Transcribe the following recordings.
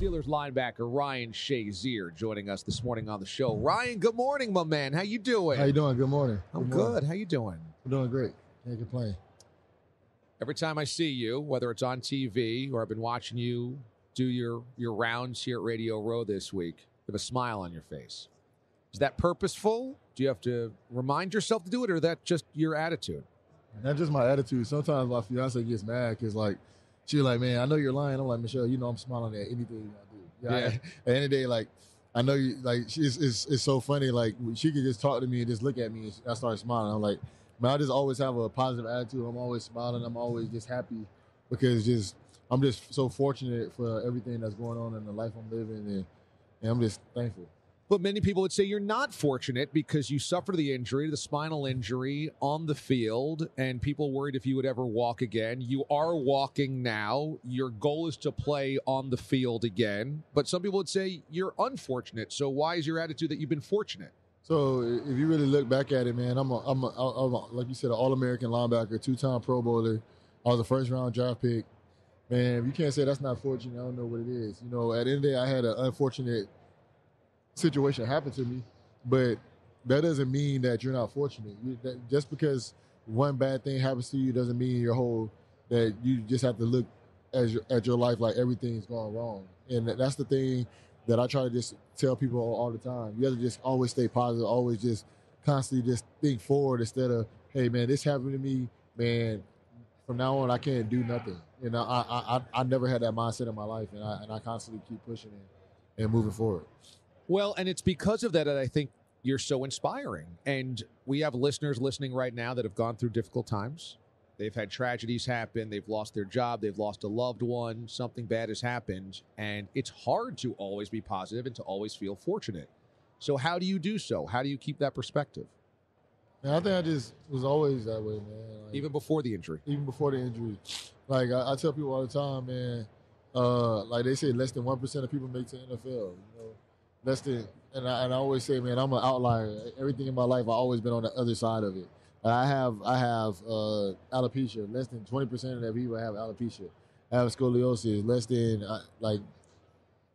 Steelers linebacker Ryan Shazier joining us this morning on the show. Ryan, good morning, my man. How you doing? How you doing? Good morning. I'm good. How you doing? I'm doing great. Can't complain. Every time I see you, whether it's on TV or I've been watching you do your rounds here at Radio Row this week, you have a smile on your face. Is that purposeful? Do you have to remind yourself to do it, or is that just your attitude? Not just my attitude. Sometimes my fiance gets mad because, like, she's like, man, I know you're lying. I'm like, Michelle, you know I'm smiling at anything I do. Yeah. At the end of the day, like, I know you, like, it's so funny. Like, she could just talk to me and just look at me, and I start smiling. I'm like, man, I just always have a positive attitude. I'm always smiling. I'm always just happy because I'm just so fortunate for everything that's going on in the life I'm living, and I'm just thankful. But many people would say you're not fortunate because you suffered the injury, the spinal injury on the field, and people worried if you would ever walk again. You are walking now. Your goal is to play on the field again. But some people would say you're unfortunate. So why is your attitude that you've been fortunate? So if you really look back at it, man, I'm like you said, an All-American linebacker, 2-time Pro Bowler. I was a first-round draft pick. Man, if you can't say that's not fortunate, I don't know what it is. You know, at the end of the day, I had an unfortunate situation happen to me, but that doesn't mean that you're not fortunate. Just because one bad thing happens to you doesn't mean that you just have to look at your life like everything's gone wrong. And that's the thing that I try to just tell people all the time. You have to just always stay positive, always just constantly just think forward instead of, hey, man, this happened to me, man, from now on I can't do nothing. You know, I never had that mindset in my life, and I constantly keep pushing it and moving forward. Well, and it's because of that I think you're so inspiring. And we have listeners listening right now that have gone through difficult times. They've had tragedies happen. They've lost their job. They've lost a loved one. Something bad has happened. And it's hard to always be positive and to always feel fortunate. So how do you do so? How do you keep that perspective? Man, I think I just was always that way, man. Like, even before the injury? Even before the injury. Like, I tell people all the time, man, like they say less than 1% of people make the NFL, you know. Less than, and I always say, man, I'm an outlier. Everything in my life, I've always been on the other side of it. I have alopecia. Less than 20% of the people have alopecia. I have scoliosis. Less than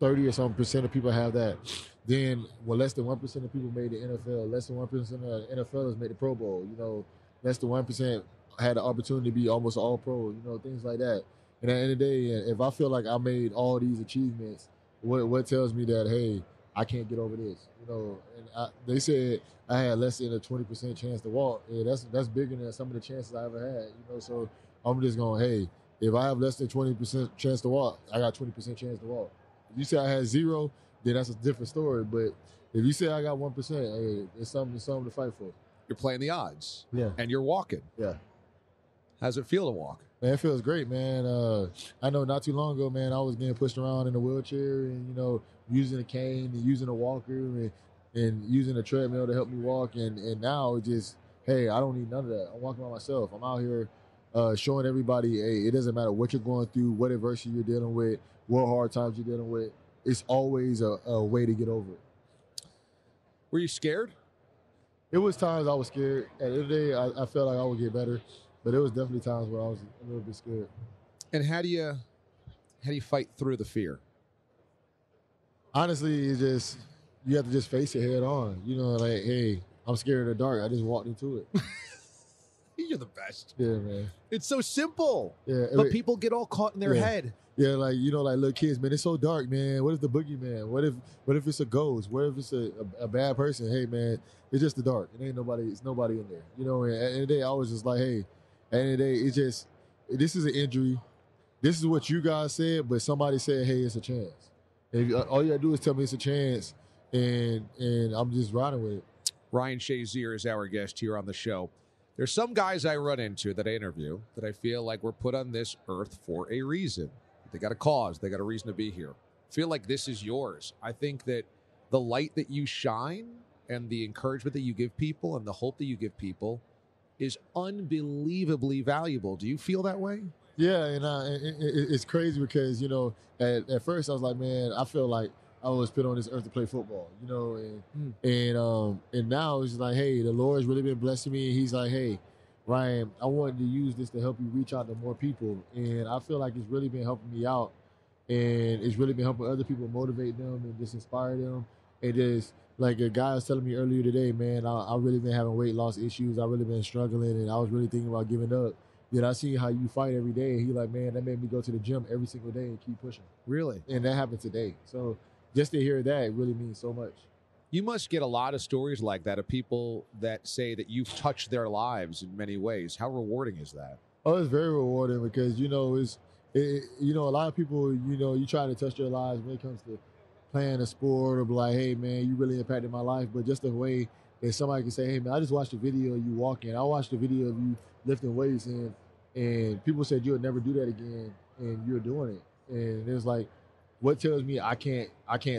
30 or something percent of people have that. Then, less than 1% of people made the NFL. Less than 1% of the NFLers made the Pro Bowl. You know, less than 1% had the opportunity to be almost all pro. You know, things like that. And at the end of the day, if I feel like I made all these achievements, what tells me that, hey, I can't get over this, you know. And they said I had less than a 20% chance to walk. Yeah, that's bigger than some of the chances I ever had, you know. So I'm just going, hey, if I have less than 20% chance to walk, I got 20% chance to walk. If you say I had 0, then that's a different story. But if you say I got 1%, hey, it's something to fight for. You're playing the odds. Yeah. And you're walking. Yeah. How's it feel to walk? Man, it feels great, man. I know not too long ago, man, I was getting pushed around in a wheelchair and, you know, using a cane and using a walker and using a treadmill to help me walk. And now it's just, hey, I don't need none of that. I'm walking by myself. I'm out here showing everybody, hey, it doesn't matter what you're going through, what adversity you're dealing with, what hard times you're dealing with. It's always a way to get over it. Were you scared? It was times I was scared. At the end of the day, I felt like I would get better. But there was definitely times where I was a little bit scared. And how do you fight through the fear? Honestly, it's just, you have to just face it head on. You know, like, hey, I'm scared of the dark. I just walked into it. You're the best. Yeah, man. It's so simple. Yeah, but people get all caught in their head. Yeah, like, you know, like little kids, man, it's so dark, man. What if the boogeyman? What if it's a ghost? What if it's a bad person? Hey, man, it's just the dark. It ain't nobody. It's nobody in there. You know, and at the end of the day, I was just like, hey, at the end of the day, it's just, this is an injury. This is what you guys said, but somebody said, hey, it's a chance. And all you got to do is tell me it's a chance, and I'm just riding with it. Ryan Shazier is our guest here on the show. There's some guys I run into that I interview that I feel like we're put on this earth for a reason. They got a cause. They got a reason to be here. I feel like this is yours. I think that the light that you shine and the encouragement that you give people and the hope that you give people is unbelievably valuable. Do you feel that way? Yeah, and it's crazy because, you know, at first I was like, man, I feel like I was put on this earth to play football, you know, and now it's like, hey, the Lord's really been blessing me. And he's like, hey, Ryan, I wanted to use this to help you reach out to more people. And I feel like it's really been helping me out. and it's really been helping other people motivate them and just inspire them. And just like a guy was telling me earlier today, man, I really been having weight loss issues. I really been struggling, and I was really thinking about giving up. Yet I see how you fight every day. And he like, man, that made me go to the gym every single day and keep pushing. Really? And that happened today. So just to hear that, it really means so much. You must get a lot of stories like that of people that say that you've touched their lives in many ways. How rewarding is that? Oh, it's very rewarding because, a lot of people, you try to touch their lives when it comes to playing a sport or be like, hey, man, you really impacted my life. But just the way that somebody can say, hey, man, I just watched a video of you walking. I watched a video of you lifting weights, and people said you would never do that again, and you're doing it. And it's like, what tells me I can't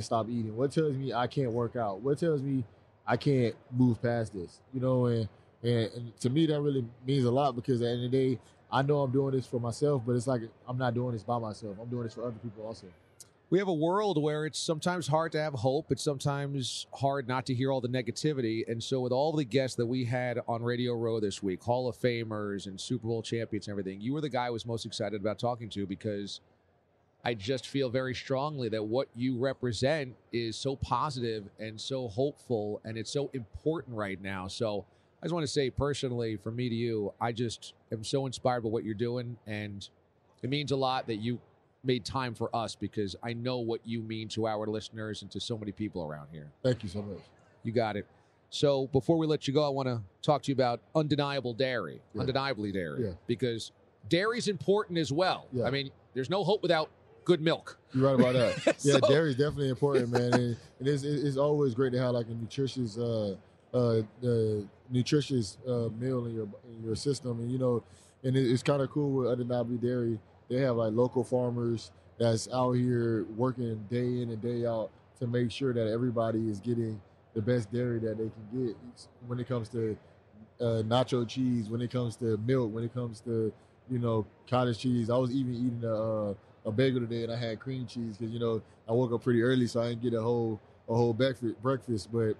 stop eating? What tells me I can't work out? What tells me I can't move past this? And to me, that really means a lot because at the end of the day, I know I'm doing this for myself, but it's like I'm not doing this by myself. I'm doing this for other people also. We have a world where it's sometimes hard to have hope. It's sometimes hard not to hear all the negativity. And so with all the guests that we had on Radio Row this week, Hall of Famers and Super Bowl champions and everything, you were the guy I was most excited about talking to because I just feel very strongly that what you represent is so positive and so hopeful, and it's so important right now. So I just want to say personally, from me to you, I just am so inspired by what you're doing, and it means a lot that you made time for us because I know what you mean to our listeners and to so many people around here. Thank you so much. You got it. So before we let you go, I want to talk to you about undeniably dairy, because dairy's important as well. Yeah. I mean, there's no hope without good milk. You're right about that. Yeah, dairy is definitely important, man. And it's always great to have like a nutritious meal in your system. And it's kind of cool with Undeniably Dairy. They have like local farmers that's out here working day in and day out to make sure that everybody is getting the best dairy that they can get when it comes to nacho cheese, when it comes to milk, when it comes to, cottage cheese. I was even eating a bagel today, and I had cream cheese because I woke up pretty early, so I didn't get a whole breakfast. But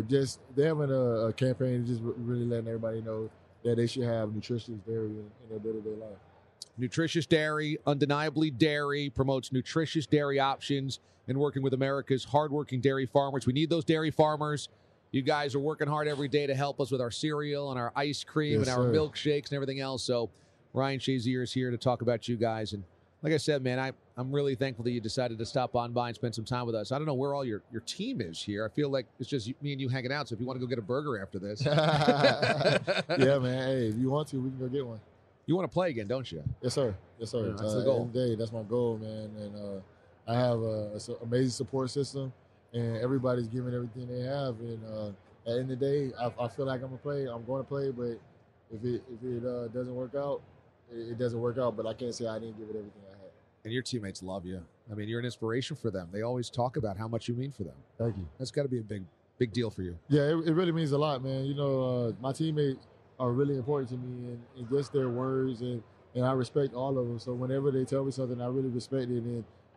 just they're having a campaign, just really letting everybody know that they should have nutritious dairy in their day-to-day life. Nutritious Dairy, Undeniably Dairy, promotes nutritious dairy options and working with America's hardworking dairy farmers. We need those dairy farmers. You guys are working hard every day to help us with our cereal and our ice cream and our milkshakes and everything else. So Ryan Shazier is here to talk about you guys. And like I said, man, I'm really thankful that you decided to stop on by and spend some time with us. I don't know where all your team is here. I feel like it's just me and you hanging out. So if you want to go get a burger after this. Yeah, man. Hey, if you want to, we can go get one. You want to play again, don't you? Yes, sir. Yes, sir. Yeah, that's the goal. Every day, that's my goal, man. And I have an amazing support system, and everybody's giving everything they have. And at the end of the day, I feel like I'm going to play, but if it doesn't work out, it doesn't work out. But I can't say I didn't give it everything I had. And your teammates love you. I mean, you're an inspiration for them. They always talk about how much you mean for them. Thank you. That's got to be a big deal for you. Yeah, it really means a lot, man. My teammates are really important to me, and just their words, and I respect all of them. So whenever they tell me something, I really respect it,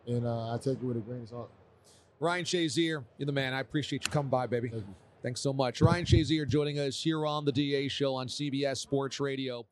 and I take it with a grain of salt. Ryan Shazier, you're the man. I appreciate you coming by, baby. Thank you. Thanks so much. Ryan Shazier joining us here on the DA Show on CBS Sports Radio.